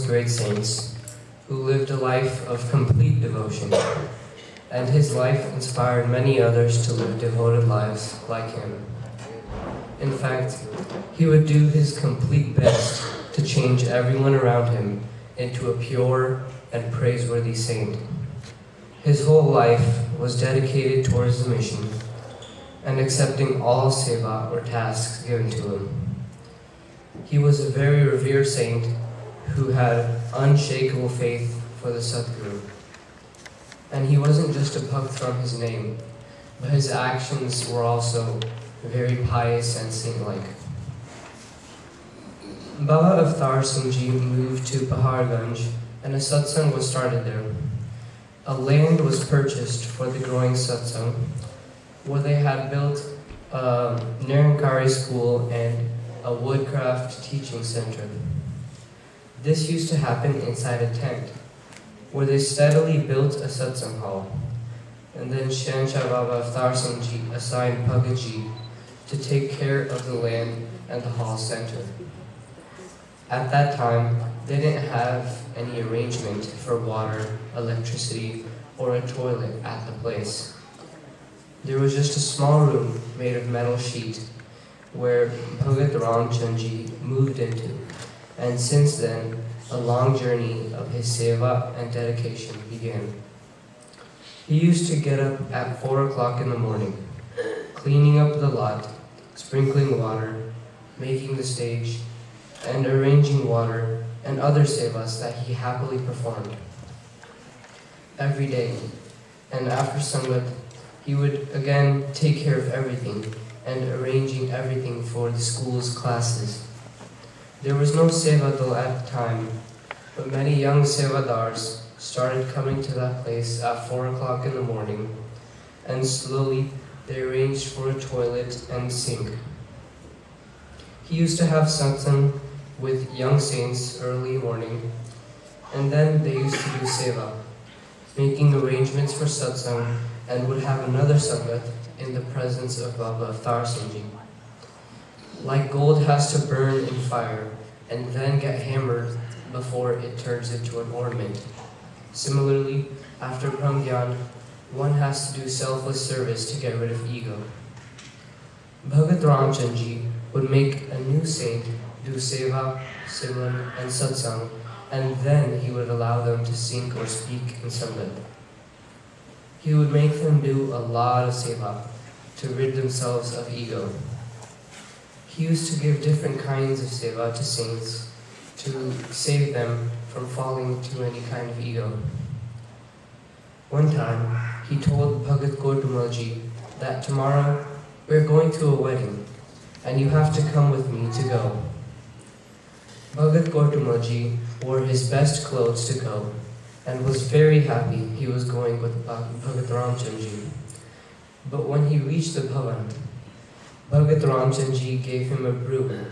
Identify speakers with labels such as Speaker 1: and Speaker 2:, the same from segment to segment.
Speaker 1: those great saints who lived a life of complete devotion, and his life inspired many others to live devoted lives like him. In fact, he would do his complete best to change everyone around him into a pure and praiseworthy saint. His whole life was dedicated towards the mission and accepting all seva or tasks given to him. He was a very revered saint who had unshakable faith for the Satguru. And he wasn't just a bhakt from his name, but his actions were also very pious and saint-like. Baba Avtar Singh Ji moved to Paharganj and a satsang was started there. A land was purchased for the growing satsang, where they had built a Nirankari school and a woodcraft teaching center. This used to happen inside a tent, where they steadily built a satsang hall, and then Shansha Baba Avtar Singh Ji assigned Bhagat Ji to take care of the land and the hall center. At that time, they didn't have any arrangement for water, electricity, or a toilet at the place. There was just a small room made of metal sheet where Bhagat Ramchand Ji moved into, and since then, a long journey of his seva and dedication began. He used to get up at 4 o'clock in the morning, cleaning up the lot, sprinkling water, making the stage, and arranging water and other sevas that he happily performed every day. And after Sangat, he would again take care of everything and arranging everything for the school's classes. There was no seva though at the time, but many young sevadars started coming to that place at 4 o'clock in the morning, and slowly they arranged for a toilet and sink. He used to have satsang with young saints early morning, and then they used to do seva, making arrangements for satsang, and would have another sangat in the presence of Baba Avtar Singh Ji. Like gold has to burn in fire and then get hammered before it turns into an ornament. Similarly, after Brahmgyan, one has to do selfless service to get rid of ego. Bhagat Ramchand Ji would make a new saint do seva, simran, and satsang, and then he would allow them to sing or speak in sangat. He would make them do a lot of seva to rid themselves of ego. He used to give different kinds of seva to saints to save them from falling into any kind of ego. One time, he told Bhagat Gautam Ji that tomorrow we're going to a wedding and you have to come with me to go. Bhagat Gautam Ji wore his best clothes to go and was very happy he was going with Bhagat Ramchand Ji. But when he reached the bhavan, Bhagat Ramchand Ji gave him a broom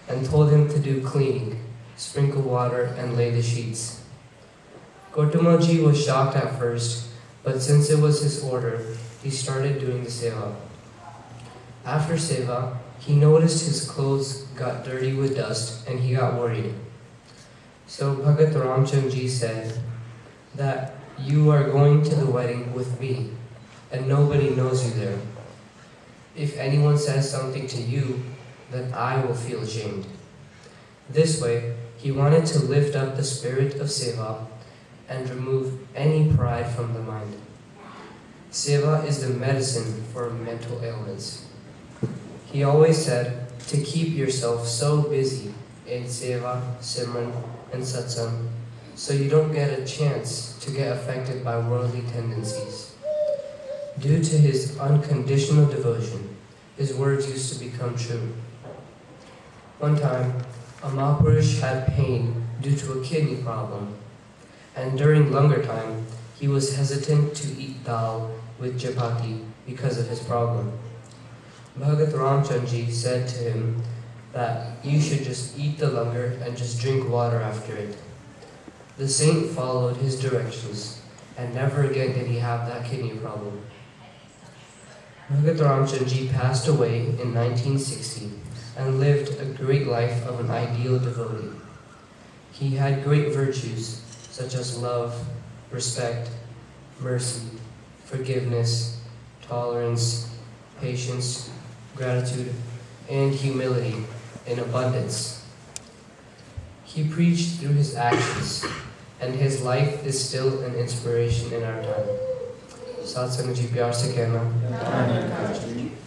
Speaker 1: and told him to do cleaning, sprinkle water and lay the sheets. Gautam Ji was shocked at first, but since it was his order, he started doing the seva. After seva, he noticed his clothes got dirty with dust and he got worried. So Bhagat Ramchand Ji said that you are going to the wedding with me and nobody knows you there. If anyone says something to you, then I will feel ashamed. This way, he wanted to lift up the spirit of seva and remove any pride from the mind. Seva is the medicine for mental ailments. He always said to keep yourself so busy in seva, simran, and satsang so you don't get a chance to get affected by worldly tendencies. Due to his unconditional devotion, his words used to become true. One time, a Mahapurush had pain due to a kidney problem, and during langar time, he was hesitant to eat dal with chapati because of his problem. Bhagat Ramchand Ji said to him that you should just eat the langar and just drink water after it. The saint followed his directions, and never again did he have that kidney problem. Bhagat Ramchand Ji passed away in 1960 and lived a great life of an ideal devotee. He had great virtues such as love, respect, mercy, forgiveness, tolerance, patience, gratitude, and humility in abundance. He preached through his actions, and his life is still an inspiration in our time. साथ संग जी प्यार से कहना।